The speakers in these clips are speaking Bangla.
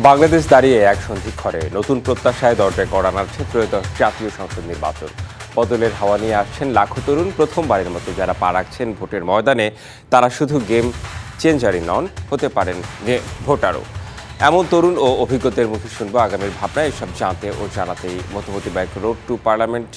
বাংলাদেশ দাঁড়িয়ে এক সন্ধিক্ষণে নতুন প্রত্যাশায় দরজায় কড়া নাড়ছে ত্রয়োদশ জাতীয় সংসদ নির্বাচন। বদলের হাওয়া নিয়ে আসছেন লাখো তরুণ। প্রথমবারের মতো যারা পা রাখছেন ভোটের ময়দানে, তারা শুধু গেম চেঞ্জারই নন, হতে পারেন ভোটারও। এমন তরুণ ও অভিজ্ঞতার মুখে শুনবো আগামীর ভাবনা। এসব জানতে ও জানাতেই মধ্যবর্তী ব্যাংক রোড টু পার্লামেন্ট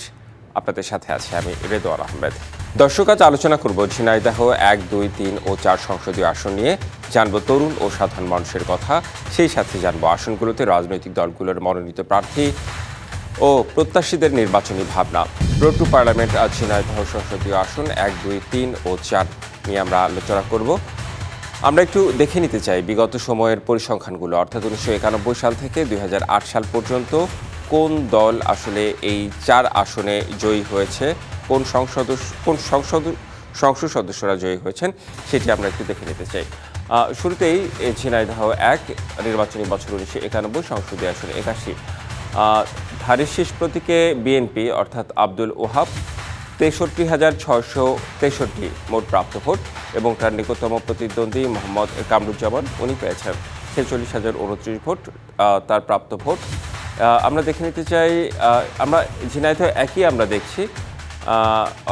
আপনাদের সাথে আছে আমি রেদওয়ান আহমেদ। দর্শক, আজ আলোচনা করব ঝিনাইদহ 1, 2, 3 ও 4 সংসদীয় আসন নিয়ে। জানবো তরুণ ও সাধারণ মানুষের কথা, সেই সাথে জানবো আসনগুলোতে রাজনৈতিক দলগুলোর মনোনীত প্রার্থী ও প্রত্যাশীদের নির্বাচনী ভাবনা। রোড টু পার্লামেন্ট আজ ঝিনাইদহ সংসদীয় আসন 1, 2, 3 ও 4 নিয়ে আমরা আলোচনা করব। আমরা একটু দেখে নিতে চাই বিগত সময়ের পরিসংখ্যানগুলো, অর্থাৎ 1991 সাল থেকে 2008 সাল পর্যন্ত কোন দল আসলে এই 4 আসনে জয়ী হয়েছে, কোন সংসদ সদস্যরা জয়ী হয়েছেন, সেটি আমরা একটু দেখে নিতে চাই। শুরুতেই ঝিনাইদহ 1 নির্বাচনী বছর 1991, সংসদীয় আসন 81। ধানের শীষ প্রতীকে বিএনপি অর্থাৎ আব্দুল ওহাব 63,663 মোট প্রাপ্ত ভোট এবং তার নিকটতম প্রতিদ্বন্দ্বী মোহাম্মদ কামরুজ্জামান, উনি পেয়েছেন 46,029 ভোট তার প্রাপ্ত ভোট। আমরা দেখে নিতে চাই, আমরা ঝিনাইদহ একই আমরা দেখছি,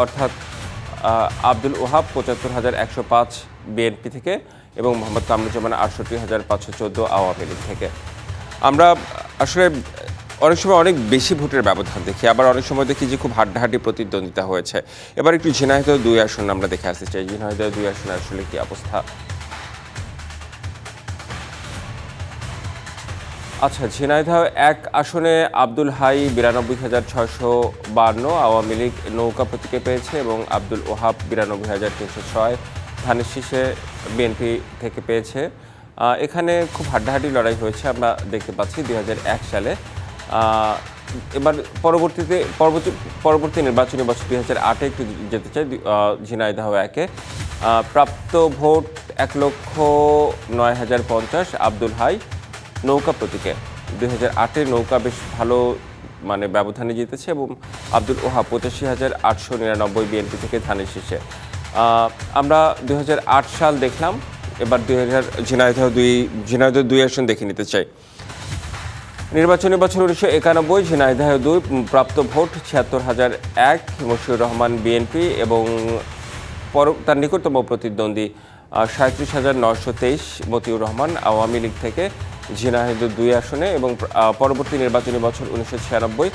অর্থাৎ আব্দুল ওহাব 75,105 বিএনপি থেকে এবং মোহাম্মদ কামরুজ্জামান 68,514 আওয়ামী লীগ থেকে। আমরা আসলে অনেক সময় অনেক বেশি ভোটের ব্যবধান দেখি, আবার অনেক সময় দেখি যে খুব হাড্ডাহাড্ডি প্রতিদ্বন্দ্বিতা হয়েছে। এবার একটু ঝিনাইদহ 2 আসন আমরা দেখে আসতে চাই। ঝিনাইদহ 2 আসনে আসলে কি অবস্থা? আচ্ছা, ঝিনাইদহ 1 আসনে আব্দুল হাই 92,652 আওয়ামী লীগ নৌকা প্রতীকে পেয়েছে এবং আব্দুল ওহাব 92,306 ধানের শীষে বিএনপি থেকে পেয়েছে। এখানে খুব হাড্ডাহাড্ডি লড়াই হয়েছে আমরা দেখতে পাচ্ছি 2001 সালে। এবার পরবর্তী নির্বাচনী বছর 2008-এ একটু যেতে চাই। ঝিনাইদহ 1-এ প্রাপ্ত ভোট 1,09,050 আব্দুল হাই নৌকা প্রতীকে। 2008-এর নৌকা বেশ ভালো মানে ব্যবধানে জিতেছে এবং আব্দুল ওহাব 85,899 বিএনপি থেকে ধানের শীষে। আমরা 2008 সাল দেখলাম, এবার ঝিনাইদহ 2 আসন দেখে নিতে চাই। নির্বাচনী বছর 1991, ঝিনাইদহ 2 প্রাপ্ত ভোট 76,001 মশিউর রহমান বিএনপি এবং তার নিকটতম প্রতিদ্বন্দ্বী 37,923 মতিউর রহমান আওয়ামী লীগ থেকে ঝিনাইদহ 2 আসনে। এবং পরবর্তী নির্বাচনী বছর 1996,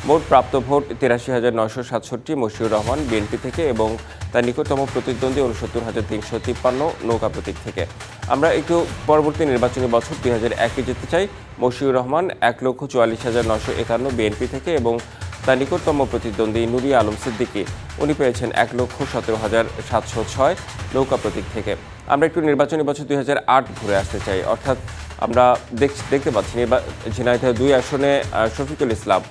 মোট প্রাপ্ত ভোট 83,967 মশিউর রহমান বিএনপি থেকে এবং তার নিকটতম প্রতিদ্বন্দ্বী 69,353 নৌকা প্রতীক থেকে। আমরা একটু পরবর্তী নির্বাচনী বছর 2001-এ যেতে চাই। মশিউর রহমান 1,44,951 বিএনপি থেকে এবং তার নিকটতম প্রতিদ্বন্দ্বী নুরিয়া আলম সিদ্দিকী, উনি পেয়েছেন 1,17,706 নৌকা প্রতীক থেকে। আমরা একটু নির্বাচনী বছর 2008 ঘুরে আসতে চাই, অর্থাৎ আমরা দেখতে পাচ্ছি ঝিনাইদহ 2 আসনে শফিকুল ইসলাম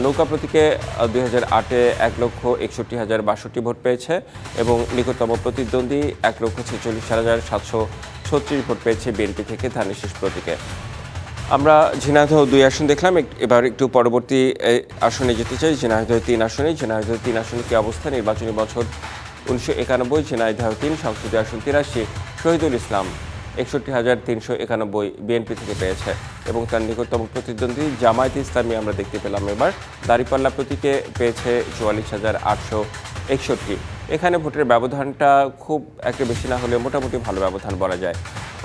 নৌকা প্রতীকে 2008-এ 1,61,062 ভোট পেয়েছে এবং নিকটতম প্রতিদ্বন্দ্বী 1,46,736 ভোট পেয়েছে বিএনপি থেকে ধানের শীষ প্রতীকে। আমরা ঝিনাইদহ 2 আসন দেখলাম, এবার একটু পরবর্তী আসনে যেতে চাই। ঝিনাইদহ 3 আসনে কি অবস্থা? নির্বাচনী বছর 1991, ঝিনাইদহ 3 সংসদীয় আসন 83 শহীদুল ইসলাম 61,391 বিএনপি থেকে পেয়েছে এবং তার নিকটতম প্রতিদ্বন্দ্বী জামায়াতে ইসলামী আমরা দেখতে পেলাম এবার দাঁড়িপাল্লা প্রতীকে পেয়েছে 44,861। এখানে ভোটের ব্যবধানটা খুব একটা বেশি না হলে মোটামুটি ভালো ব্যবধান বলা যায়।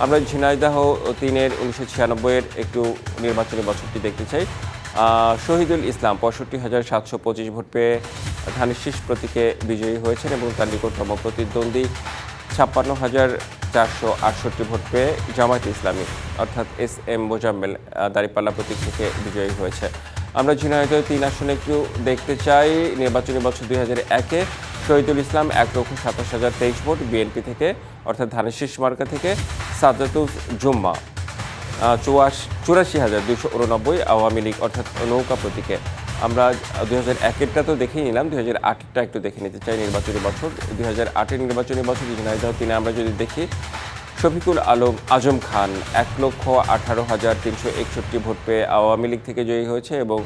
আমরা ঝিনাইদহ 3-এর 1996-এর একটু নির্বাচনী বছরটি দেখতে চাই। শহীদুল ইসলাম 65,725 ভোট পেয়ে ধানের শীষ প্রতীকে বিজয়ী হয়েছেন এবং তার নিকটতম প্রতিদ্বন্দ্বী 56,468 ভোট পেয়ে জামায়াতে ইসলামী অর্থাৎ SM মোজাম্মেল দাঁড়িপাল্লা প্রতীক থেকে বিজয়ী হয়েছে। আমরা ঝিনাইদহ 3 আসনে একটু দেখতে চাই। নির্বাচনী বছর 2001-এ শহীদুল ইসলাম 1,27,023 ভোট বিএনপি থেকে অর্থাৎ ধানের শীষ মার্কা থেকে সাজ্জাতুল জুম্মা 84,289 আওয়ামী লীগ অর্থাৎ নৌকা প্রতীকে। আমরা 2001-এরটা তো দেখেই নিলাম, 2008-এরটা একটু দেখে নিতে চাই। নির্বাচনী বছর 2008-এর নির্বাচনী বছর ঝিনাইদহ 3-এ আমরা যদি দেখি, শফিকুল আজম খান 1,18,361 ভোট পেয়ে আওয়ামী লীগ থেকে জয়ী হয়েছে এবং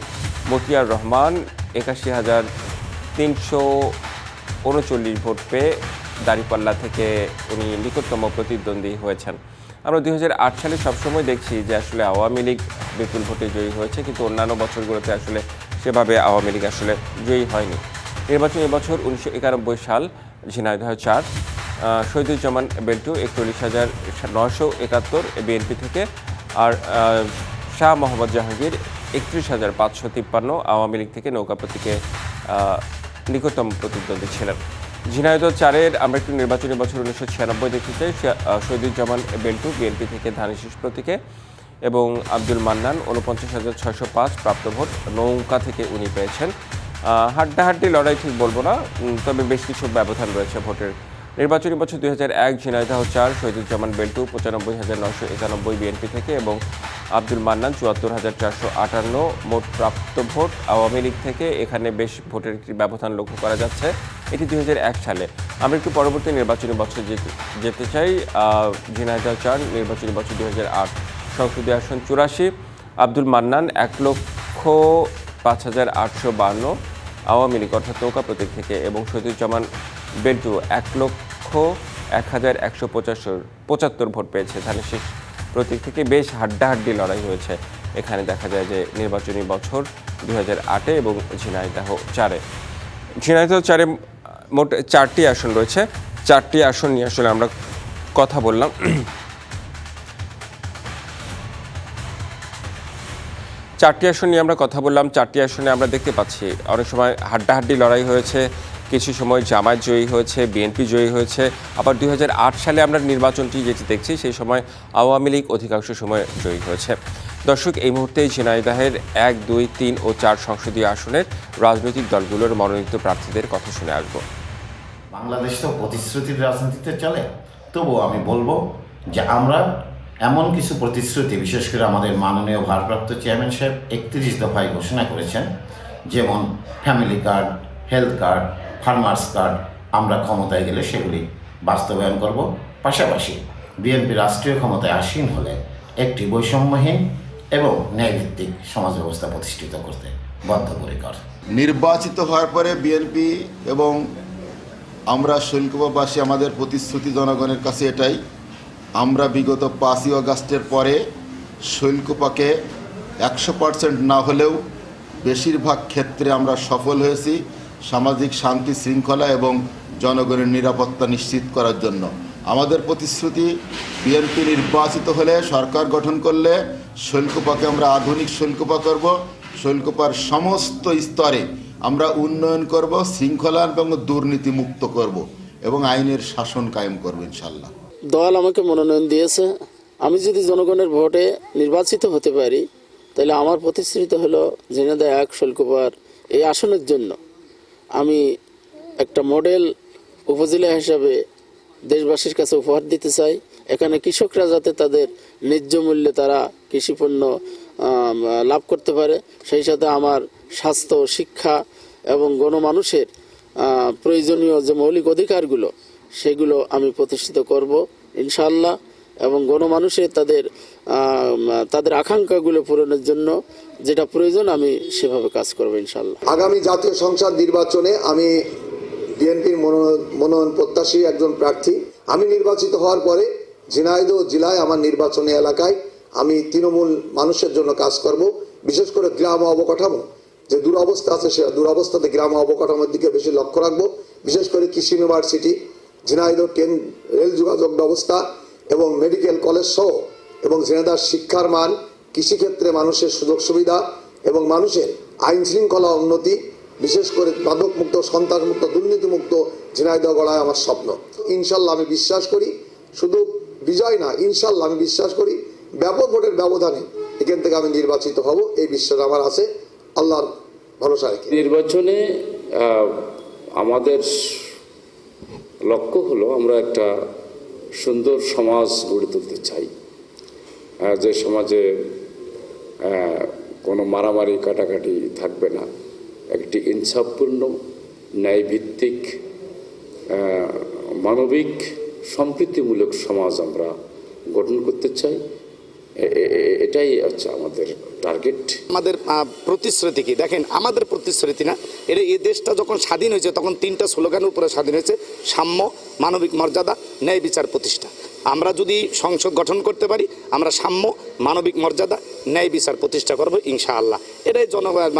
মতিয়ার রহমান 81,339 ভোট পেয়ে দাঁড়িপাল্লা থেকে উনি নিকটতম প্রতিদ্বন্দ্বী হয়েছেন। আমরা 2008 সালে সবসময় দেখছি যে আসলে আওয়ামী লীগ বিপুল ভোটে জয়ী হয়েছে, কিন্তু অন্যান্য বছরগুলোতে আসলে সেভাবে আওয়ামী লীগ আসলে জয়ী হয়নি। নির্বাচন এবছর 1991 সাল, ঝিনাইদহ 4, শহীদুজ্জামান বেল্টু 41,971 বিএনপি থেকে, আর শাহ মোহাম্মদ জাহাঙ্গীর 31,553 আওয়ামী লীগ থেকে নৌকা প্রতীকে নিকটতম প্রতিদ্বন্দ্বী ছিলেন। ঝিনাইদহ 4-এর আমরা একটু নির্বাচনী বছর 1996 দেখতে চাই। শহীদুজ্জামান বেল্টু বিএনপি থেকে ধানের শীষ প্রতীকে এবং আব্দুল মান্নান 49,605 প্রাপ্ত ভোট নৌকা থেকে উনি পেয়েছেন। হাড্ডাহাড্ডি লড়াই ঠিক বলবো না, তবে বেশ কিছু ব্যবধান রয়েছে ভোটের। নির্বাচনী বছর 2001, ঝিনাইদহ 4, শহীদুজ্জামান বেল্টু 95,991 বিএনপি থেকে এবং আব্দুল মান্নান 74,458 মোট প্রাপ্ত ভোট আওয়ামী লীগ থেকে। এখানে বেশ ভোটের একটি ব্যবধান লক্ষ্য করা যাচ্ছে। এটি 2001 সালে। আমরা একটু পরবর্তী নির্বাচনী বছর যেতে চাই। ঝিনাইদহ 4, নির্বাচনী বছর 2008, সংসদীয় আসন 84, আব্দুল মান্নান 1,05,852 আওয়ামী লীগ অর্থাৎ নৌকা প্রতীক থেকে এবং শহীদুজ্জামান বেল্টু 1,01,175 ভোট পেয়েছে ধানের শীষ প্রতীক থেকে। বেশ হাড্ডাহাড্ডি লড়াই হয়েছে এখানে। দেখা যায় যে নির্বাচনী বছর 2008 এবং ঝিনাইদহ 4-এ। ঝিনাইদহ 4-এ মোট 4টি আসন রয়েছে। 4টি আসন নিয়ে আসলে আমরা কথা বললাম। 4টি আসন নিয়ে আমরা কথা বললাম। 4টি আসনে আমরা দেখতে পাচ্ছি অনেক সময় হাড্ডাহাড্ডি লড়াই হয়েছে। কিছু সময় জামায়াত জয়ী হয়েছে, বিএনপি জয়ী হয়েছে। আবার 2008 সালে আমরা নির্বাচনটি যেটি দেখছি সেই সময় আওয়ামী লীগ অধিকাংশ সময় জয়ী হয়েছে। দর্শক, এই মুহূর্তে ঝিনাইদহের 1, 2, 3 ও 4 সংসদীয় আসনের রাজনৈতিক দলগুলোর মনোনীত প্রার্থীদের কথা শুনে আসব। বাংলাদেশ তো প্রতিশ্রুতির রাজনীতিতে চলে, তবুও আমি বলবো যে আমরা এমন কিছু প্রতিশ্রুতি, বিশেষ করে আমাদের মাননীয় ভারপ্রাপ্ত চেয়ারম্যান সাহেব 31 দফায় ঘোষণা করেছেন, যেমন family card, health card, farmers card, আমরা ক্ষমতায় গেলে সেগুলি বাস্তবায়ন করব। পাশাপাশি বিএনপি রাষ্ট্রীয় ক্ষমতায় আসীন হলে একটি বৈষম্যহীন এবং ন্যায়ভিত্তিক সমাজ ব্যবস্থা প্রতিষ্ঠিত করতে বদ্ধপরিকর। নির্বাচিত হওয়ার পরে বিএনপি এবং আমরা শৈলকুপাবাসী আমাদের প্রতিশ্রুতি জনগণের কাছে এটাই, আমরা বিগত 5ই আগস্টের পরে শৈলকুপাকে 100% না হলেও বেশিরভাগ ক্ষেত্রে আমরা সফল হয়েছি সামাজিক শান্তি শৃঙ্খলা এবং জনগণের নিরাপত্তা নিশ্চিত করার জন্য। আমাদের প্রতিশ্রুতি, বিএনপি নির্বাচিত হলে, সরকার গঠন করলে শৈলকুপাকে আমরা আধুনিক শৈলকুপা করব। শৈলকুপার সমস্ত স্তরে আমরা উন্নয়ন করব, শৃঙ্খলা এবং দুর্নীতি মুক্ত করব এবং আইনের শাসন কায়েম করব ইনশাল্লাহ। দল আমাকে মনোনয়ন দিয়েছে। আমি যদি জনগণের ভোটে নির্বাচিত হতে পারি তাহলে আমার প্রতিশ্রুতি হলো ঝিনাইদহ 1 শৈলকুপার এই আসনের জন্য আমি একটা মডেল উপজেলা হিসাবে দেশবাসীর কাছে উপহার দিতে চাই। এখানে কৃষকরা যাতে তাদের ন্যায্য মূল্যে তারা কৃষিপণ্য লাভ করতে পারে, সেই সাথে আমার স্বাস্থ্য, শিক্ষা এবং গণমানুষের প্রয়োজনীয় যে মৌলিক অধিকারগুলো সেগুলো আমি প্রতিষ্ঠিত করব ইনশাআল্লাহ, এবং গণমানুষের তাদের আকাঙ্ক্ষাগুলো পূরণের জন্য যেটা প্রয়োজন আমি সেভাবে কাজ করব ইনশাআল্লাহ। আগামী জাতীয় সংসদ নির্বাচনে আমি বিএনপির মনোনয়ন প্রত্যাশী একজন প্রার্থী। আমি নির্বাচিত হওয়ার পরে ঝিনাইদহ জেলায় আমার নির্বাচনী এলাকায় আমি তৃণমূল মানুষের জন্য কাজ করব। বিশেষ করে গ্রাম অবকাঠামো যে দুরবস্থা আছে, সে দুরবস্থাতে গ্রাম অবকাঠামোর দিকে বেশি লক্ষ্য রাখবো। বিশেষ করে কৃষি ইউনিভার্সিটি, ঝিনাইদহ রেল যোগাযোগ ব্যবস্থা এবং মেডিকেল কলেজ সহ এবং ঝিনাইদহ শিক্ষার মান, কৃষিক্ষেত্রে মানুষের সুযোগ সুবিধা এবং মানুষের আইন শৃঙ্খলা উন্নতি, বিশেষ করে মাদকমুক্ত, সন্ত্রাসমুক্ত, দুর্নীতিমুক্ত ঝিনাইদহ গড়ায় আমার স্বপ্ন। ইনশাল্লাহ আমি বিশ্বাস করি, শুধু বিজয় না, ইনশাল্লাহ আমি বিশ্বাস করি ব্যাপক ভোটের ব্যবধানে এখান থেকে আমি নির্বাচিত হব, এই বিশ্বাস আমার আছে আল্লাহর ভরসা রেখে। নির্বাচনে আমাদের লক্ষ্য হলো আমরা একটা সুন্দর সমাজ গড়ে তুলতে চাই, যে সমাজে কোনো মারামারি কাটাকাটি থাকবে না, একটি ইনসাফপূর্ণ, ন্যায়ভিত্তিক, মানবিক, সম্প্রীতিমূলক সমাজ আমরা গঠন করতে চাই। এটাই হচ্ছে আমাদের টার্গেট। আমাদের প্রতিশ্রুতি কি দেখেন, আমাদের প্রতিশ্রুতি না, এই দেশটা যখন স্বাধীন হয়েছে তখন 3টা স্লোগানের উপরে স্বাধীন হয়েছে: সাম্য, মানবিক মর্যাদা, ন্যায় বিচার প্রতিষ্ঠা। আমরা যদি সংসদ গঠন করতে পারি, আমরা সাম্য, মানবিক মর্যাদা, ন্যায় বিচার প্রতিষ্ঠা করব ইনশাআল্লাহ। এটাই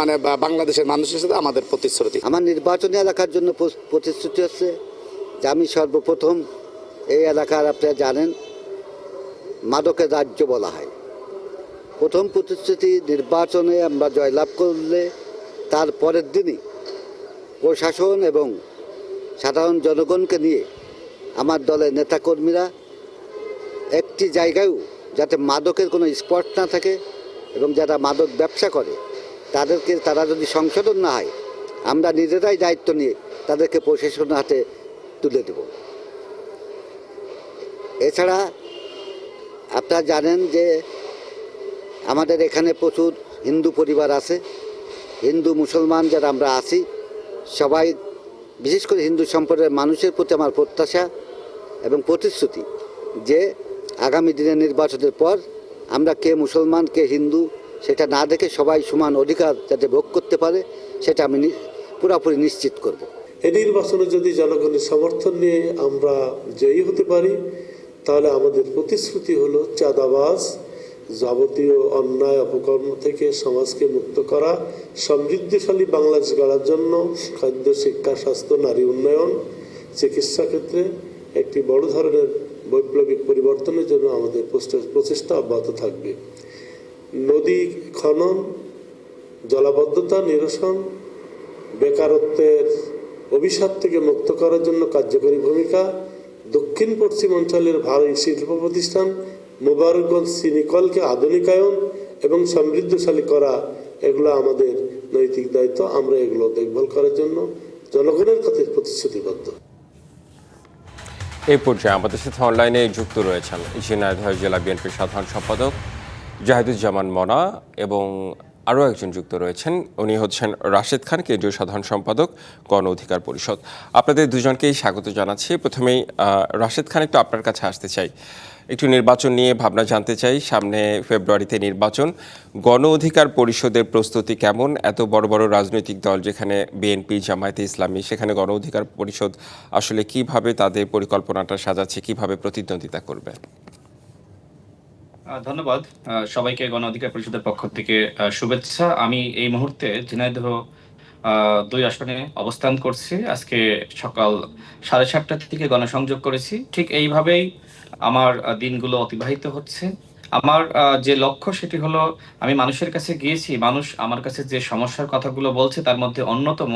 মানে বাংলাদেশের মানুষের সাথে আমাদের প্রতিশ্রুতি। আমার নির্বাচনী এলাকার জন্য প্রতিশ্রুতি হচ্ছে যে আমি সর্বপ্রথম এই এলাকার, আপনারা জানেন, মাদকের রাজ্য বলা হয়। প্রথম প্রতিশ্রুতি, নির্বাচনে আমরা জয়লাভ করলে তার পরের দিনই প্রশাসন এবং সাধারণ জনগণকে নিয়ে আমার দলের নেতাকর্মীরা একটি জায়গায়ও যাতে মাদকের কোনো স্পট না থাকে এবং যারা মাদক ব্যবসা করে তারা যদি সংশোধন না হয়, আমরা নিজেরাই দায়িত্ব নিয়ে তাদেরকে প্রশাসনের হাতে তুলে দেব। এছাড়া আপনারা জানেন যে আমাদের এখানে প্রচুর হিন্দু পরিবার আছে। হিন্দু মুসলমান যারা আমরা আছি সবাই, বিশেষ করে হিন্দু সম্প্রদায়ের মানুষের প্রতি আমার প্রত্যাশা এবং প্রতিশ্রুতি যে আগামী দিনের নির্বাচনের পর আমরা কে মুসলমান কে হিন্দু সেটা না দেখে সবাই সমান অধিকার যাতে ভোগ করতে পারে সেটা আমি পুরোপুরি নিশ্চিত করব। এই নির্বাচনে যদি জনগণের সমর্থন নিয়ে আমরা জয়ী হতে পারি, তাহলে আমাদের প্রতিশ্রুতি হলো চাঁদাবাজ, যাবতীয় অন্যায় অপকর্ম থেকে সমাজকে মুক্ত করা, সমৃদ্ধশালী বাংলাদেশ গড়ার জন্য খাদ্য, শিক্ষা, স্বাস্থ্য, নারী উন্নয়ন, চিকিৎসা ক্ষেত্রে একটি বড় ধরনের বৈপ্লবিক পরিবর্তনের জন্য আমাদের প্রচেষ্টা অব্যাহত থাকবে। নদী খনন, জলাবদ্ধতা নিরসন, বেকারত্বের অভিশাপ থেকে মুক্ত করার জন্য কার্যকরী ভূমিকা, দক্ষিণ পশ্চিম অঞ্চলের ভারী শিল্প প্রতিষ্ঠান মোবারকগঞ্জ চিনিকলকে আধুনিকায়ন এবং সমৃদ্ধশালী করা, এগুলো আমাদের নৈতিক দায়িত্ব। আমরা এগুলো দেখভাল করার জন্য জনগণের কাছে প্রতিশ্রুতিবদ্ধ। এই পর্যায়ে আমাদের সাথে অনলাইনে যুক্ত রয়েছেন ঝিনাইদহ জেলা বিএনপির সাধারণ সম্পাদক জাহিদুজ্জামান মনা এবং আরও একজন যুক্ত রয়েছেন, উনি হচ্ছেন রাশেদ খান, কেন্দ্রীয় সাধারণ সম্পাদক গণ অধিকার পরিষদ। আপনাদের দুজনকেই স্বাগত জানাচ্ছি। প্রথমেই রাশেদ খান, একটু আপনার কাছে আসতে চাই, একটু নির্বাচন নিয়ে ভাবনা জানতে চাই। সামনে ফেব্রুয়ারিতে নির্বাচন, গণ অধিকার পরিষদের প্রস্তুতি কেমন? এত বড় বড় রাজনৈতিক দল যেখানে বিএনপি, জামায়াতে ইসলামী, সেখানে গণ অধিকার পরিষদ আসলে কিভাবে তাদের পরিকল্পনাটা সাজাচ্ছে, কিভাবে প্রতিদ্বন্দ্বিতা করবে? ধন্যবাদ সবাইকে। গণ অধিকার পরিষদের পক্ষ থেকে শুভেচ্ছা। আমি এই মুহূর্তে ঝিনাইদহ 2 আসনে অবস্থান করছি। আজকে সকাল 7:30 থেকে গণসংযোগ করেছি। ঠিক এইভাবেই আমার দিনগুলো অতিবাহিত হচ্ছে। আমার যে লক্ষ্য সেটি হলো, আমি মানুষের কাছে গিয়েছি, মানুষ আমার কাছে যে সমস্যার কথাগুলো বলছে তার মধ্যে অন্যতম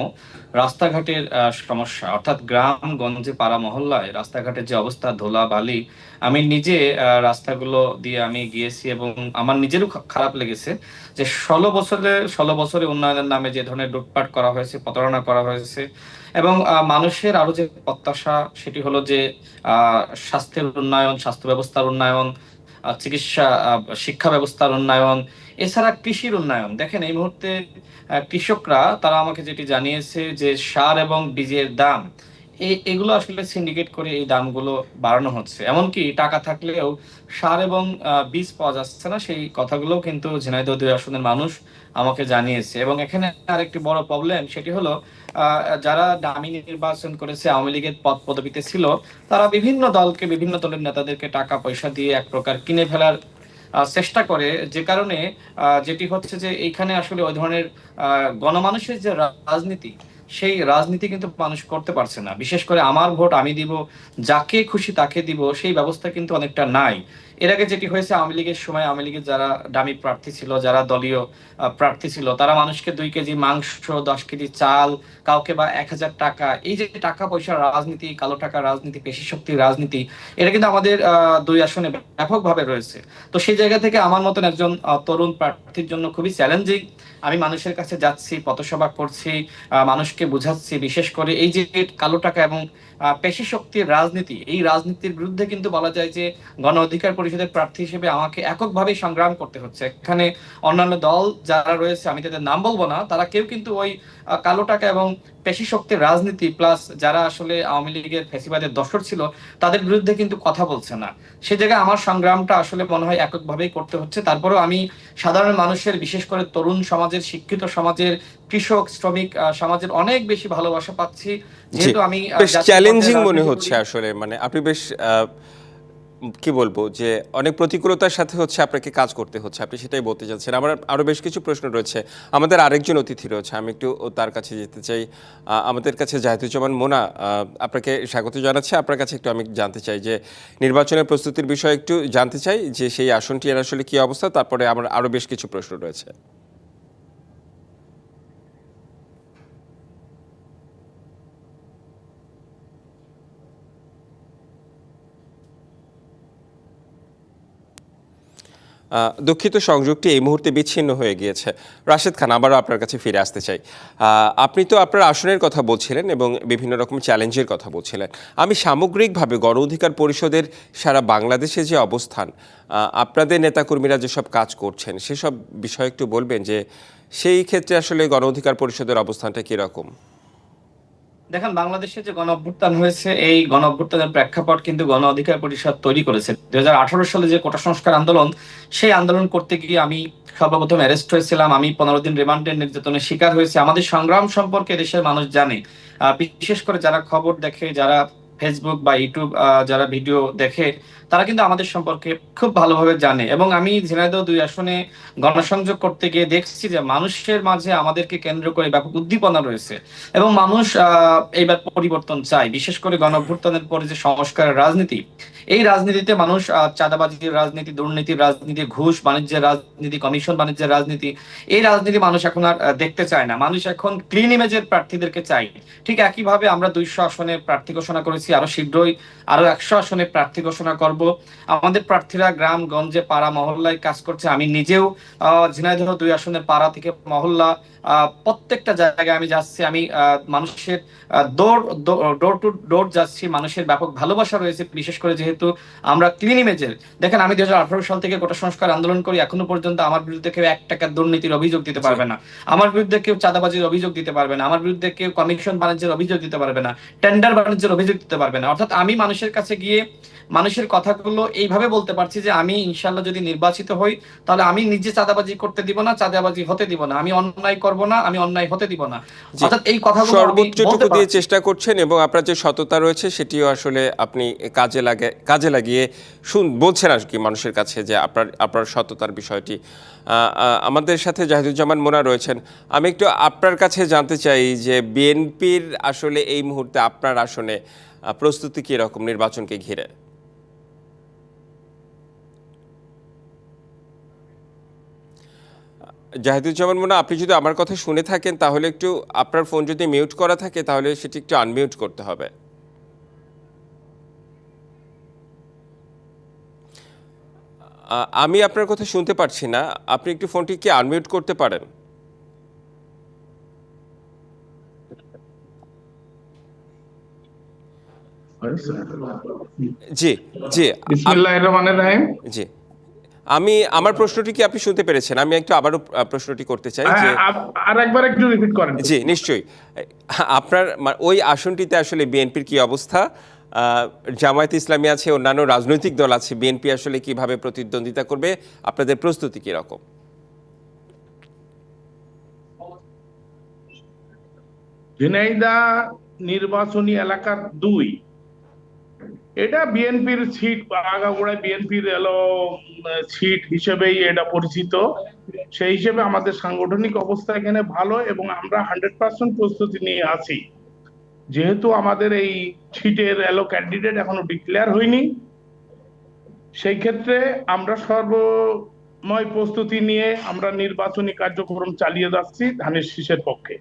রাস্তাঘাটের সমস্যা, অর্থাৎ গ্রাম গঞ্জে, পাড়া মহল্লায় রাস্তাঘাটের যে অবস্থা, ধুলা বালি। আমি নিজে রাস্তাগুলো দিয়ে আমি গিয়েছি এবং আমার নিজেরও খারাপ লেগেছে যে 16 বছরে উন্নয়নের নামে যে ধরনের লুটপাট করা হয়েছে, প্রতারণা করা হয়েছে। এবং মানুষের আরো যে প্রত্যাশা সেটি হলো যে স্বাস্থ্যের উন্নয়ন, স্বাস্থ্য ব্যবস্থার উন্নয়ন, চিকিৎসা, শিক্ষা ব্যবস্থার উন্নয়ন, এছাড়া কৃষির উন্নয়ন। দেখেন এই মুহূর্তে কৃষকরা, তারা আমাকে যেটি জানিয়েছে যে সার এবং বীজের দাম, এগুলো আসলে সিন্ডিকেট করে এই দামগুলো বাড়ানো হচ্ছে। এমনকি টাকা থাকলেও সার এবং বীজ পাওয়া যাচ্ছে না, সেই কথাগুলো কিন্তু ঝিনাইদহ 2 আসনের মানুষ আমাকে জানিয়েছে। এবং এখানে আরেকটি বড় প্রবলেম, সেটি হলো যারা দামি নির্বাচন করেছে, আওয়ামী লীগের পদ পদবিতে ছিল, তারা বিভিন্ন দলকে, বিভিন্ন দলের নেতাদেরকে টাকা পয়সা দিয়ে এক প্রকার কিনে ফেলার চেষ্টা করে, যে কারণে যেটি হচ্ছে যে এইখানে আসলে ওই ধরনের গণমানুষের যে রাজনীতি, সেই রাজনীতি কিন্তু মানুষ করতে পারছে না। বিশেষ করে আমার ভোট আমি দিব, যাকে খুশি তাকে দিব, সেই ব্যবস্থা কিন্তু অনেকটা নাই। এর আগে যেটি হয়েছে, আওয়ামী লীগের সময় আওয়ামী লীগের যারা দামি প্রার্থী ছিল, যারা দলীয় প্রার্থী ছিল, তারা মানুষকে 2 কেজি মাংস, 10 কেজি চাল, কাউকে বা 1000 টাকা, এই যে টাকা পয়সার রাজনীতি, কালো টাকার রাজনীতি, পেশি শক্তির রাজনীতি, এটা কিন্তু আমাদের 2 আসনে ব্যাপকভাবে রয়েছে। তো সেই জায়গা থেকে আমার মতন একজন তরুণ প্রার্থীর জন্য খুবই চ্যালেঞ্জিং। আমি মানুষের কাছে যাচ্ছি, পথসভা করছি, মানুষকে বুঝাচ্ছি, বিশেষ করে এই যে কালো টাকা এবং পেশি শক্তির রাজনীতি, এই রাজনীতির বিরুদ্ধে কিন্তু বলা যায় যে গণ অধিকার পরিষদের প্রার্থী হিসেবে আমাকে এককভাবেই সংগ্রাম করতে হচ্ছে। এখানে অন্যান্য দল যারা রয়েছে, আমি তাদের নাম বলবো না, তারা কেউ কিন্তু ওই কালো টাকা এবং পেশি শক্তির রাজনীতি প্লাস যারা আসলে আওয়ামী লীগের ফ্যাসিবাদের দশর ছিল, তাদের বিরুদ্ধে কিন্তু কথা বলছে না। সে জায়গায় আমার সংগ্রামটা আসলে মনে হয় এককভাবেই করতে হচ্ছে। তারপরেও আমি সাধারণ মানুষের, বিশেষ করে তরুণ সমাজের, শিক্ষিত সমাজের, কৃষক, শ্রমিক সমাজের অনেক বেশি ভালোবাসা পাচ্ছি। যেহেতু আমি বেশ চ্যালেঞ্জিং মনে হচ্ছে আসলে, মানে আপনি বেশ কি বলবো যে অনেক প্রতিকূলতার সাথে হচ্ছে আপনাকে কাজ করতে হচ্ছে, আপনি সেটাই বলতে চাচ্ছেন। আমার আরও বেশ কিছু প্রশ্ন রয়েছে। আমাদের আরেকজন অতিথি রয়েছে, আমি একটু তার কাছে যেতে চাই। আমাদের কাছে জাহিদুজ্জামান মোনা, আপনাকে স্বাগত জানাচ্ছি। আপনার কাছে একটু আমি জানতে চাই যে নির্বাচনের প্রস্তুতির বিষয়ে একটু জানতে চাই যে সেই আসনটির আসলে কী অবস্থা, তারপরে আমার আরও বেশ কিছু প্রশ্ন রয়েছে। দুঃখিত, সংযোগটি এই মুহূর্তে বিচ্ছিন্ন হয়ে গিয়েছে। রাশেদ খান, আবারও আপনার কাছে ফিরে আসতে চাই। আপনি তো আপনার আসনের কথা বলছিলেন এবং বিভিন্ন রকম চ্যালেঞ্জের কথা বলছিলেন। আমি সামগ্রিকভাবে গণ অধিকার পরিষদের সারা বাংলাদেশে যে অবস্থান, আপনাদের নেতাকর্মীরা যেসব কাজ করছেন সেসব বিষয়ে একটু বলবেন যে সেই ক্ষেত্রে আসলে গণ অধিকার পরিষদের অবস্থানটা কীরকম? দেখেন, বাংলাদেশে যে গণ অভ্যুত্থান হয়েছে, এই গণ অভ্যুত্থানের প্রেক্ষাপট কিন্তু গণ অধিকার পরিষদ তৈরি করেছে। 2018 সালে যে কোটা সংস্কার আন্দোলন, সেই আন্দোলন করতে গিয়ে আমি সর্বপ্রথম অ্যারেস্ট হয়েছিলাম। আমি 15 দিন রিমান্ডের নির্যাতনের শিকার হয়েছে। আমাদের সংগ্রাম সম্পর্কে দেশের মানুষ জানে, বিশেষ করে যারা খবর দেখে, যারা ফেসবুক বা ইউটিউব যারা ভিডিও দেখে, তারা কিন্তু আমাদের সম্পর্কে খুব ভালোভাবে জানে। এবং আমি ঝিনাইদহ 2 আসনে গণসংযোগ করতে গিয়ে দেখছি যে মানুষের মাঝে আমাদেরকে কেন্দ্র করে ব্যাপক উদ্দীপনা রয়েছে এবং মানুষ এইবার পরিবর্তন চায়। বিশেষ করে গণ অভ্যুত্থানের পরে যে সংস্কারের রাজনীতি, এই রাজনীতিতে মানুষ চাঁদাবাজির রাজনীতি, দুর্নীতির রাজনীতি, ঘুষ বাণিজ্যের রাজনীতি, কমিশন বাণিজ্যের রাজনীতি, এই রাজনীতি মানুষ এখন আর দেখতে চায় না। মানুষ এখন ক্লিন ইমেজের প্রার্থীদেরকে চায়। ঠিক একইভাবে আমরা 200 আসনে প্রার্থী ঘোষণা করেছি, আরো শীঘ্রই আরো 100 আসনে প্রার্থী ঘোষণা করব। আমাদের প্রার্থীরা গ্রাম গঞ্জে পাড়া মহল্লায় কাজ করছে। আমি নিজেও ঝিনাইদহ 2 আসনের পাড়া থেকে মহল্লা প্রত্যেকটা জায়গায় আমি যাচ্ছি। আমি মানুষের ডোর টু ডোর যাচ্ছি। মানুষের ব্যাপক ভালোবাসা রয়েছে, বিশেষ করে যেহেতু আমরা ক্লিন ইমেজের। দেখেন, আমি 2018 সাল থেকে কোটা সংস্কার আন্দোলন করি, এখনো পর্যন্ত আমার বিরুদ্ধে কেউ 1 টাকার দুর্নীতির অভিযোগ দিতে পারবে না, আমার বিরুদ্ধে কেউ চাঁদাবাজির অভিযোগ দিতে পারবে না, আমার বিরুদ্ধে কেউ কমিশন বাণিজ্যের অভিযোগ দিতে পারবে না, টেন্ডার বাণিজ্যের অভিযোগ দিতে পারবে না। অর্থাৎ আমি মানুষের কাছে গিয়ে মানুষের কথাগুলো এইভাবে বলতে পারছি যে আমি ইনশাল্লাহ যদি নির্বাচিত হই, তাহলে আমি নিজে চাঁদাবাজি করতে দিব না, চাঁদাবাজি হতে দিব না, আমি অন্যায় করব না, আমি অন্যায় হতে দিব না। অর্থাৎ এই কথাগুলো সর্বোচ্চটুকু দিয়ে চেষ্টা করছেন এবং আপনার যে সততা রয়েছে সেটিও আসলে আপনি কাজে লাগিয়ে বলছেন আর কি মানুষের কাছে যে আপনার সততার বিষয়টি। আমাদের সাথে জাহিদুজ্জামান মোনা রয়েছেন। আমি একটু আপনার কাছে জানতে চাই যে বিএনপির আসলে এই মুহূর্তে আপনার আসনে প্রস্তুতি কীরকম নির্বাচনকে ঘিরে? জাহিদুজ্জামান মোনা, আপনি যদি আমার কথা শুনে থাকেন তাহলে একটু আপনার ফোন যদি মিউট করা থাকে তাহলে সেটি একটু আনমিউট করতে হবে। আমি আপনার কথা শুনতে পারছি না, আপনি একটু ফোনটি কি আনমিউট করতে পারেন? জি জি জি, আমার প্রশ্নটি কি আপনি শুনতে পেরেছেন? আমি একটু আবারও প্রশ্নটি করতে চাই যে আরেকবার একটু রিপিট করেন। জি নিশ্চয়ই। আপনার ওই আসনটিতে আসলে বিএনপির কি অবস্থা? জামায়াত ইসলামী আছে, অন্যান্য রাজনৈতিক দল আছে, বিএনপি আসলে কিভাবে প্রতিদ্বন্দ্বিতা করবে, আপনাদের প্রস্তুতি কিরকম? ঝিনাইদহ নির্বাচনী এলাকার 2, এটা বিএনপির সিট, আগাগোড়ায় বিএনপির সিট হিসেবেই এটা পরিচিত। সেই হিসেবে আমাদের সাংগঠনিক অবস্থা এখানে ভালো এবং আমরা 100% প্রস্তুতি নিয়ে আছি। যেহেতু আমাদের এই সিটের ক্যান্ডিডেট এখনো ডিক্লেয়ার হয়নি, সেই ক্ষেত্রে আমরা সর্বময় প্রস্তুতি নিয়ে আমরা নির্বাচনী কার্যক্রম চালিয়ে যাচ্ছি ধানের শীষের পক্ষে।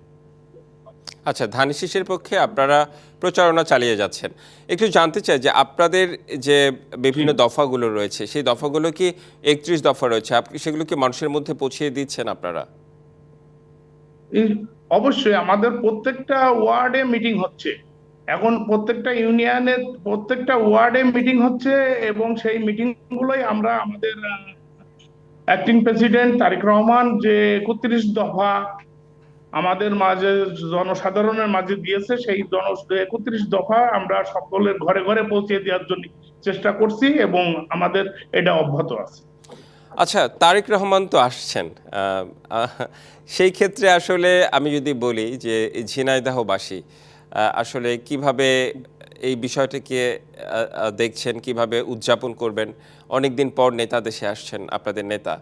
আচ্ছা, ধানের শীষের পক্ষে আপনারা প্রচারণা চালিয়ে যাচ্ছেন। একটু জানতে চাই যে আপনাদের যে বিভিন্ন দফাগুলো রয়েছে সেই দফাগুলো কি 31 দফা রয়েছে, আপনি সেগুলো কি মানুষের মধ্যে পৌঁছে দিচ্ছেন আপনারা? অবশ্যই আমাদের প্রত্যেকটা ওয়ার্ডে মিটিং হচ্ছে, এখন প্রত্যেকটা ইউনিয়নের প্রত্যেকটা ওয়ার্ডে মিটিং হচ্ছে এবং সেই মিটিং গুলোই আমরা আমাদের অ্যাক্টিং প্রেসিডেন্ট তারেক রহমান যে 31 দফা আমাদের মাঝে জনসাধারণের মাঝে দিয়েছে, সেই 31 দফা আমরা সকলের ঘরে ঘরে পৌঁছে দেওয়ার জন্য চেষ্টা করছি এবং আমাদের এটা অব্যাহত আছে। আচ্ছা, তারেক রহমান তো আসছেন, সেই ক্ষেত্রে আসলে আমি যদি বলি যে ঝিনাইদহবাসী আসলে কিভাবে এই বিষয়টাকে দেখছেন, কিভাবে উদযাপন করবেন? অনেকদিন পর নেতা দেশে আসছেন, আপনাদের নেতা।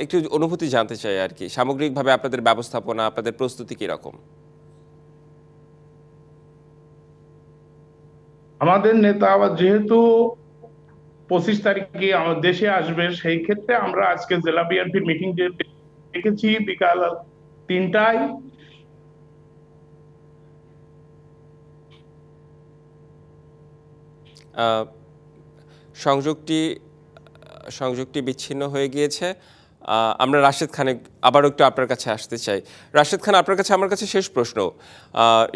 একটু অনুভূতি জানতে চাই আর কি। সামগ্রিকভাবে আপনাদের ব্যবস্থাপনা, আপনাদের প্রস্তুতি কিরকম? আমাদের নেতা আবার যেহেতু 25 তারিখে আমার দেশে আসবে, সেই ক্ষেত্রে আমরা আজকে জেলা বিএনপির মিটিং ডেকেছি বিকাল 3টায়। আহ, সংযোগটি বিচ্ছিন্ন হয়ে গিয়েছে। আমরা রাশেদ খানে আবার একটু আপনার কাছে আসতে চাই। রাশেদ খান, আপনার কাছে আমার কাছে শেষ প্রশ্ন,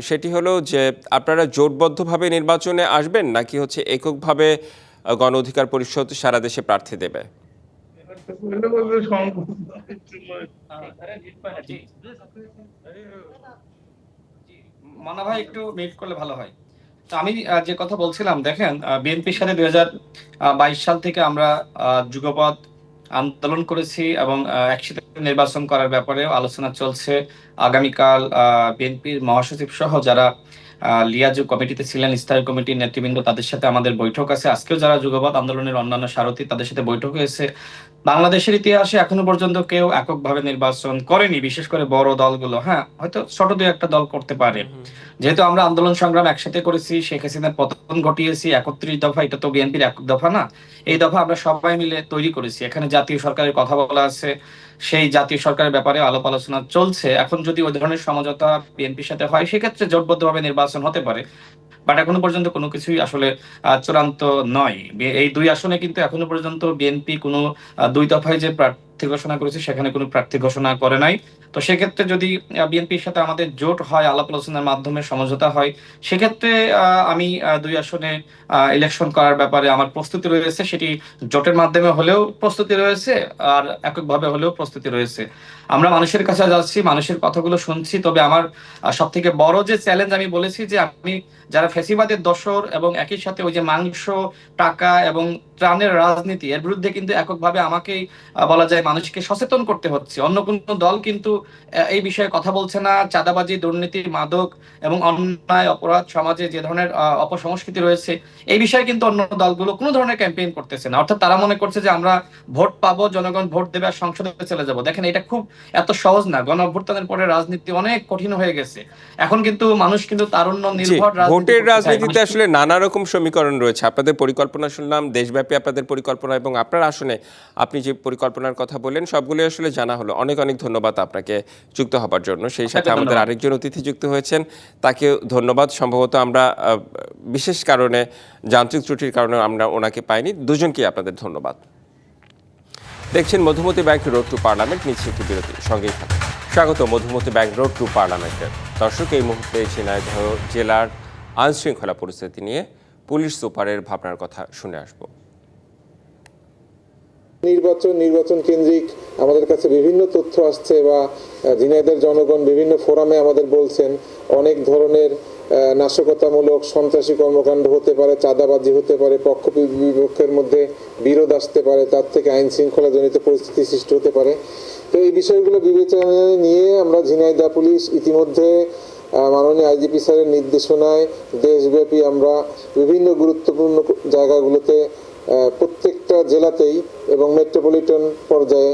সেটি হলো যে আপনারা জোটবদ্ধভাবে নির্বাচনে আসবেন নাকি হচ্ছে এককভাবে গণ অধিকার পরিষদ সারা দেশে প্রার্থী দেবে? মানা ভাই একটু মিট করলে ভালো হয়। তো আমি যে কথা বলছিলাম, দেখেন বিএনপির সাথে 2022 সাল থেকে আমরা যুগপৎ আন্দোলন করেছি এবং একসাথে নির্বাচন করার ব্যাপারেও আলোচনা চলছে। আগামীকাল বিএনপির মহাসচিব সহ যারা লিয়াজু কমিটিতে ছিলেন, স্থায়ী কমিটির নেতৃবৃন্দ, তাদের সাথে আমাদের বৈঠক আছে। আজকেও যারা যুগপৎ আন্দোলনের অন্যান্য সারথী, তাদের সাথে বৈঠক হয়েছে। বাংলাদেশের ইতিহাসে এখনো পর্যন্ত কেউ এককভাবে নির্বাচন করেনি, বিশেষ করে বড় দলগুলো। হ্যাঁ, হয়তো ছোট দুই একটা দল করতে পারে। যেহেতু আমরা আন্দোলন সংগ্রাম একসাথে করেছি, শেখ হাসিনার পতন ঘটিয়েছি, 31 দফা, এটা তো বিএনপির এক দফা না, এই দফা আমরা সবাই মিলে তৈরি করেছি। এখানে জাতীয় সরকারের কথা বলা আছে, সেই জাতীয় সরকারের ব্যাপারে আলাপ আলোচনা চলছে। এখন যদি ওই ধরনের সমঝোতা বিএনপির সাথে হয়, সেক্ষেত্রে জোটবদ্ধভাবে নির্বাচন হতে পারে। বাট এখনো পর্যন্ত কোনো কিছুই আসলে চূড়ান্ত নয়। এই দুই আসনে কিন্তু এখনো পর্যন্ত বিএনপি কোনো দুই দফায় যে প্রার্থী ঘোষণা করেছে, সেখানে কোনো প্রার্থী ঘোষণা করে নাই। তো সেক্ষেত্রে যদি বিএনপির সাথে আমাদের জোট হয়, আলাপ আলোচনার মাধ্যমে সমঝোতা হয়, সেক্ষেত্রে আমি দুই আসনে ইলেকশন করার ব্যাপারে আমার প্রস্তুতি রয়েছে। সেটি জোটের মাধ্যমে হলেও প্রস্তুতি রয়েছে, আর এককভাবে হলেও প্রস্তুতি রয়েছে। আমরা মানুষের কাছে যাচ্ছি, মানুষের কথাগুলো শুনছি। তবে আমার সব থেকে বড় যে চ্যালেঞ্জ, আমি বলেছি যে আমি যারা ফ্যাসিবাদের দোসর এবং একই সাথে ওই যে মাংস, টাকা এবং ত্রাণের রাজনীতি, এর বিরুদ্ধে কিন্তু এককভাবে আমাকেই বলা যায় মানুষকে সচেতন করতে হচ্ছে। অন্য কোন দল কিন্তু এই বিষয়ে কথা বলছে না। চাঁদাবাজি, দুর্নীতি, মাদক এবং অন্যায় অপরাধ, সমাজে যে ধরনের অপসংস্কৃতি রয়েছে, এই বিষয়ে কিন্তু অন্য দলগুলো কোনো ধরনের ক্যাম্পেইন করতেছে না। অর্থাৎ তারা মনে করছে যে আমরা ভোট পাবো, জনগণ ভোট দেবে আর সংসদে চলে যাব। দেখেন, এটা খুব এত সহজ না। গণ অভ্যুত্থানের পরে রাজনীতি অনেক কঠিন হয়ে গেছে। এখন কিন্তু মানুষ কিন্তু তারুণ্য নির্ভর ভোটের রাজনীতিতে আসলে নানা রকম সমীকরণ রয়েছে। আপনাদের পরিকল্পনা শুনলাম, দেশব্যাপী আপনাদের পরিকল্পনা, এবং আপনার আসনে আপনি যে পরিকল্পনার কথা বললেন সবগুলো আসলে জানা হলো। অনেক অনেক ধন্যবাদ আপনাকে যুক্ত হবার জন্য। সেই সাথে আমাদের আরেকজন অতিথি যুক্ত হয়েছেন, তাকে ধন্যবাদ। সম্ভবত আমরা বিশেষ কারণে, যান্ত্রিক ত্রুটির কারণে আমরা ওনাকে পাইনি। দুজনকে আপনাদের ধন্যবাদ। দেখছেন Madhumati bank road to parliament. নিচ্ছে একটি বিরতি, সঙ্গেই থাকুন। স্বাগত মধুমতি ব্যাংক রোড টু পার্লামেন্টের দর্শক। এই মুহূর্তে ঝিনাইদহ জেলার আইনশৃঙ্খলা পরিস্থিতি নিয়ে পুলিশ সুপারের ভাবনার কথা শুনে আসব। নির্বাচন কেন্দ্রিক আমাদের কাছে বিভিন্ন তথ্য আসছে, বা ঝিনাইদহের জনগণ বিভিন্ন ফোরামে আমাদের বলছেন অনেক ধরনের নাশকতামূলক সন্ত্রাসী কর্মকাণ্ড হতে পারে, চাঁদাবাজি হতে পারে, পক্ষ বিপক্ষের মধ্যে বিরোধ আসতে পারে, তার থেকে আইন শৃঙ্খলা জনিত পরিস্থিতি সৃষ্টি হতে পারে। তো এই বিষয়গুলো বিবেচনায় নিয়ে আমরা ঝিনাইদহ পুলিশ ইতিমধ্যে মাননীয় আইজিপি স্যারের নির্দেশনায় দেশব্যাপী আমরা বিভিন্ন গুরুত্বপূর্ণ জায়গাগুলোতে প্রত্যেকটা জেলাতেই এবং মেট্রোপলিটন পর্যায়ে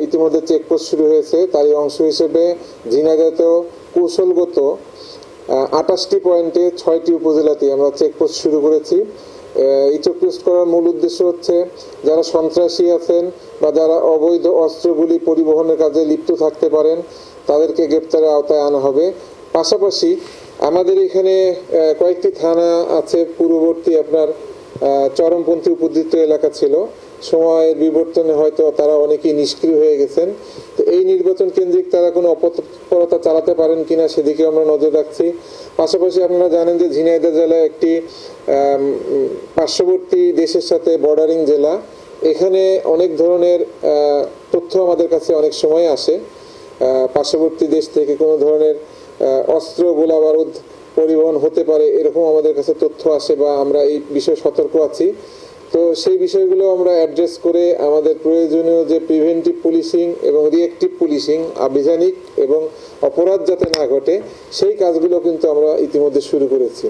ইতিমধ্যে চেকপোস্ট শুরু হয়েছে। তারই অংশ হিসেবে ঝিনাইদহ কৌশলগত 28টি পয়েন্টে 6টি উপজেলাতে আমরা চেকপোস্ট শুরু করেছি। এই চেকপোস্ট করার মূল উদ্দেশ্য হচ্ছে যারা সন্ত্রাসী আছেন বা যারা অবৈধ অস্ত্রগুলি পরিবহনের কাজে লিপ্ত থাকতে পারেন, তাদেরকে গ্রেপ্তারের আওতায় আনা হবে। পাশাপাশি আমাদের এখানে কয়েকটি থানা আছে, পূর্ববর্তী আপনার চরমপন্থী উপদ্রুত এলাকা ছিল, সময়ের বিবর্তনে হয়তো তারা অনেকেই নিষ্ক্রিয় হয়ে গেছেন। তো এই নির্বাচন কেন্দ্রিক তারা কোনো অপতৎপরতা চালাতে পারেন কিনা সেদিকে আমরা নজর রাখছি। পাশাপাশি আপনারা জানেন যে ঝিনাইদহ জেলা একটি পার্শ্ববর্তী দেশের সাথে বর্ডারিং জেলা। এখানে অনেক ধরনের তথ্য আমাদের কাছে অনেক সময় আসে, পার্শ্ববর্তী দেশ থেকে কোনো ধরনের অস্ত্র, গোলা বারুদ পরিবহন হতে পারে, এরকম আমাদের কাছে তথ্য আসে বা আমরা এই বিষয়ে সতর্ক আছি। তো সেই বিষয়গুলো আমরা অ্যাড্রেস করে আমাদের প্রয়োজনীয় যে প্রিভেন্টিভ পুলিশিং এবং রিয়েক্টিভ পুলিশিং, আভিযানিক এবং অপরাধ যাতে না ঘটে সেই কাজগুলো কিন্তু আমরা ইতিমধ্যে শুরু করেছি।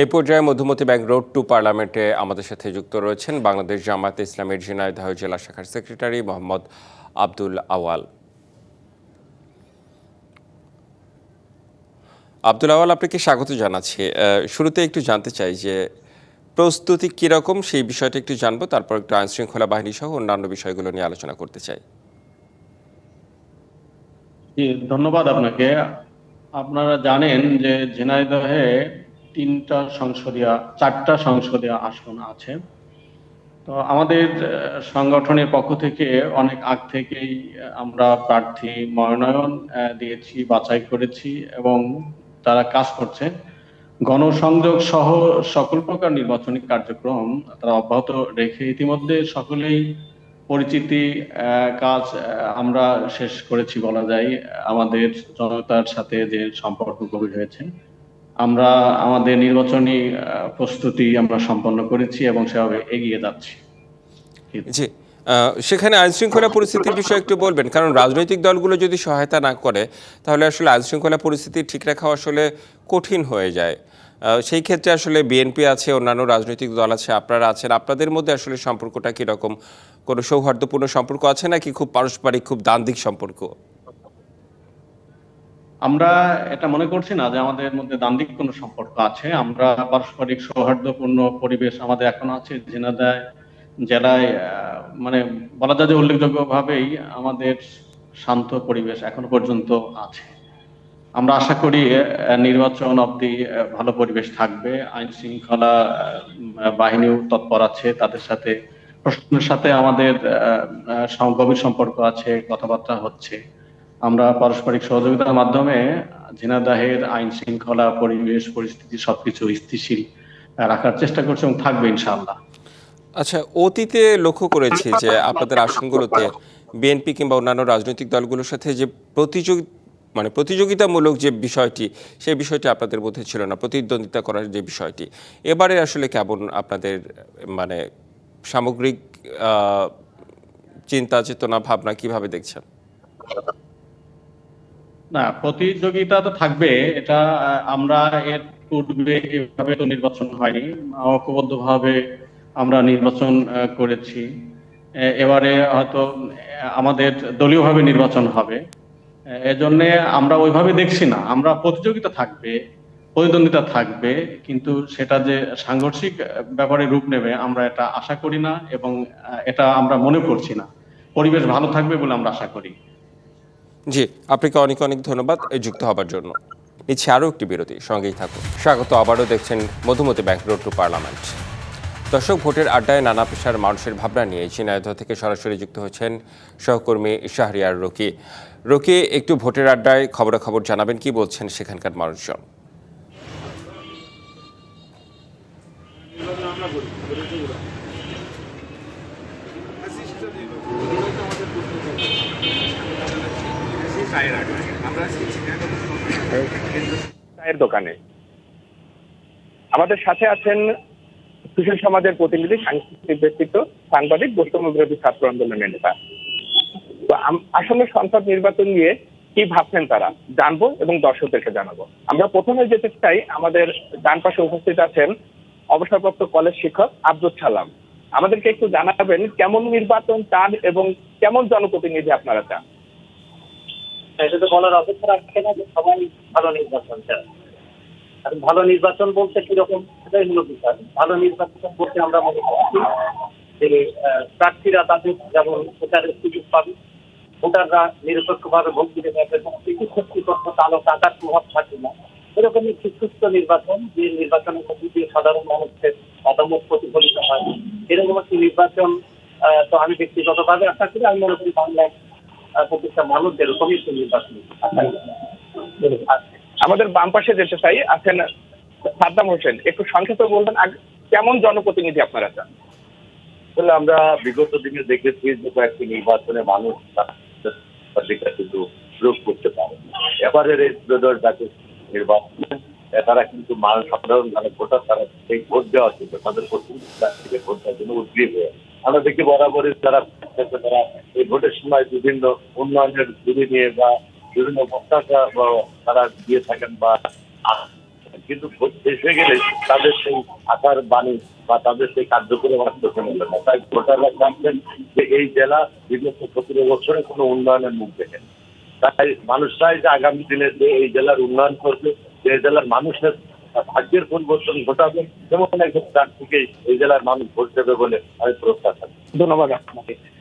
এই পর্যায়ে মধুমতি ব্যাংক রোড টু পার্লামেন্টে আমাদের সাথে যুক্ত রয়েছেন বাংলাদেশ জামায়াতে ইসলামের ঝিনাইদহ জেলা শাখার সেক্রেটারি মোহাম্মদ আব্দুল আওয়াল। আব্দুল আওয়াল, আপনাকে স্বাগত জানাচ্ছি। শুরুতে একটু জানতে চাই যে প্রস্তুতি কীরকম সেই বিষয়টা একটু জানবো, তারপর একটু আইন শৃঙ্খলা বাহিনী সহ অন্যান্য বিষয়গুলো নিয়ে আলোচনা করতে চাই। ধন্যবাদ আপনাকে। আপনারা জানেন যে ঝিনাইদহে 4টা সংসদীয় আসন আছে। তো আমাদের সংগঠনের পক্ষ থেকে অনেক আগ থেকেই আমরা প্রার্থী মনোনয়ন দিয়েছি, বাছাই করেছি এবং তারা কাজ করছে। গণসংযোগ সহ সকল প্রকার নির্বাচনী কার্যক্রম তারা অব্যাহত রেখে ইতিমধ্যে সকলেই পরিচিতি কাজ আমরা শেষ করেছি বলা যায়। আমাদের জনতার সাথে যে সম্পর্ক গভীর হয়েছে, আমরা আমাদের নির্বাচনী প্রস্তুতি আমরা সম্পন্ন করেছি এবং সেভাবে এগিয়ে যাচ্ছি। জি, সেখানে আইন শৃঙ্খলা পরিস্থিতির বিষয়ে একটু বলবেন, কারণ রাজনৈতিক দলগুলো যদি সহায়তা না করে তাহলে আসলে আইন শৃঙ্খলা পরিস্থিতি ঠিক রাখা আসলে কঠিন হয়ে যায়। সেই ক্ষেত্রে আসলে বিএনপি আছে, অন্যান্য রাজনৈতিক দল আছে, আপনারা আছেন, আপনাদের মধ্যে আসলে সম্পর্কটা কীরকম? কোনো সৌহার্দ্যপূর্ণ সম্পর্ক আছে নাকি খুব পারস্পরিক, খুব দ্বান্দ্বিক সম্পর্ক? আমরা এটা মনে করছি না যে আমাদের মধ্যে দ্বান্দ্বিক কোনো সম্পর্ক আছে। আমরা পারস্পরিক সৌহার্দ্যপূর্ণ পরিবেশ আমাদের এখনো আছে। ঝিনাইদহ জেলায় মানে বলা যায় যে উল্লেখযোগ্যভাবেই আমাদের শান্ত পরিবেশ এখনো পর্যন্ত আছে। আমরা আশা করি নির্বাচন অবধি ভালো পরিবেশ থাকবে। আইন শৃঙ্খলা বাহিনীও তৎপর আছে, তাদের সাথে প্রশাসনের সাথে আমাদের গভীর সম্পর্ক আছে, কথাবার্তা হচ্ছে। আমরা পারস্পরিক সহযোগিতার মাধ্যমে ঝিনাইদহের আইন শৃঙ্খলা পরিবেশ পরিস্থিতি সবকিছু স্থিতিশীল রাখার চেষ্টা করছি এবং থাকবে ইনশাআল্লাহ। আচ্ছা, অতীতে লক্ষ্য করেছি যে আপনাদের আসনগুলোতে বিএনপি কিংবা অন্যান্য রাজনৈতিক দলগুলোর সাথে যে প্রতিযোগিতামূলক যে বিষয়টি, সেই বিষয়টি আপনাদের মধ্যে ছিল না, প্রতিদ্বন্দ্বিতা করার যে বিষয়টি। এবারে আসলে কেমন আপনাদের সামগ্রিক চিন্তা চেতনা ভাবনা কিভাবে দেখছেন? না, প্রতিযোগিতা তো থাকবে, এটা আমরা এর পূর্বে এভাবে তো নির্বাচন হয়নি, ঐক্যবদ্ধভাবে আমরা নির্বাচন করেছি। এবারে হয়তো আমাদের দলীয়ভাবে নির্বাচন হবে, এজন্য আমরা ওইভাবে দেখছি না। আমরা প্রতিযোগিতা থাকবে, প্রতিদ্বন্দ্বিতা থাকবে, কিন্তু সেটা যে সাংঘর্ষিক ব্যাপারে রূপ নেবে আমরা এটা আশা করি না এবং এটা আমরা মনে করছি না। পরিবেশ ভালো থাকবে বলে আমরা আশা করি। জি, আপনাকে অনেক অনেক ধন্যবাদ যুক্ত হবার জন্য। নিচ্ছে আরও একটি বিরতি, সঙ্গেই থাকুন। স্বাগত, আবারও দেখছেন Madhumati bank road to parliament. দর্শক, ভোটের আড্ডায় নানা পেশার মানুষের ভাবনা নিয়ে ঝিনাইদহ থেকে সরাসরি যুক্ত হচ্ছেন সহকর্মী শাহরিয়ার রকি। রকি, একটু ভোটের আড্ডায় খবরাখবর জানাবেন, কি বলছেন সেখানকার মানুষজন? চায়ের দোকানে আমাদের সাথে আছেন সুশীল সমাজের প্রতিনিধি, সাংস্কৃতিক ব্যক্তিত্ব, সাংবাদিক, বৈষম্য বিরোধী ছাত্র আন্দোলনের নেতা। তো আসন্ন সংসদ নির্বাচন নিয়ে কি ভাবছেন তারা জানবো এবং দর্শকদেরকে জানাবো। আমরা প্রথমে যেতে চাই, আমাদের ডান পাশে উপস্থিত আছেন অবসরপ্রাপ্ত কলেজ শিক্ষক আব্দুল সালাম। আমাদেরকে একটু জানাবেন কেমন নির্বাচন চান এবং কেমন জনপ্রতিনিধি আপনারা চান? এটা তো বলার অপেক্ষা রাখছে না যে সবাই ভালো নির্বাচন চায়। আর ভালো নির্বাচন বলতে কিরকম, সেটাই হলো বিষয়। ভালো নির্বাচন বলতে আমরা মনে করছি যে প্রার্থীরা তাদের যেমন ভোটারের সুযোগ পাবে, ভোটাররা নিরপেক্ষভাবে ভোট দিতে পারবে, ক্ষতিগ্রস্ত কালো টাকার প্রভাব থাকবে না। এরকম একটি সুস্থ নির্বাচন, যে নির্বাচনের মধ্যে দিয়ে সাধারণ মানুষের মতামত প্রতিফলিত হয়, এরকম একটি নির্বাচন তো আমি ব্যক্তিগতভাবে আশা করি। আমি মনে করি বাংলায় প্রত্যেকটা মানুষ এরকমই একটি নির্বাচন। আমাদের বাম পাশে যেতে চাই, আছেন সাদ্দাম হোসেন। একটু সংক্ষেপে বলবেন কেমন জনপ্রতিনিধি আপনারা চান? আসলে আমরা বিগত দিনে দেখেছি যে কয়েকটি নির্বাচনে মানুষ কিন্তু প্রয়োগ করতে পারে। এবারের এই ত্রয়োদশ জাতীয় নির্বাচনে তারা কিন্তু সাধারণ যারা ভোটার তারা এই ভোট দেওয়ার জন্য তাদের প্রতিনিধি প্রার্থীকে ভোট দেওয়ার জন্য উদ্গ্রীব হয়ে আমরা দেখি বরাবরই তারা এই ভোটের সময় বিভিন্ন উন্নয়নের ঝুড়ি নিয়ে বা বিভিন্ন প্রত্যাশা তারা দিয়ে থাকেন বা কিন্তু ভোট শেষ হয়ে গেলে তাদের সেই আশার বাণী বা তাদের সেই কার্যক্রম বাস্তবে মেলে না। তাই ভোটাররা জানতেন যে এই জেলা বিগত 17 বছরে কোনো উন্নয়নের মুখ দেখেন। তাই মানুষ চাই যে আগামী দিনে যে এই জেলার উন্নয়ন করবে, যে জেলার মানুষের ভাগ্যের পরিবর্তন ঘটাবে, যেমন একজন প্রার্থীকে এই জেলার মানুষ ভোট দেবে বলে আমি প্রত্যাশা করি। ধন্যবাদ আপনাকে।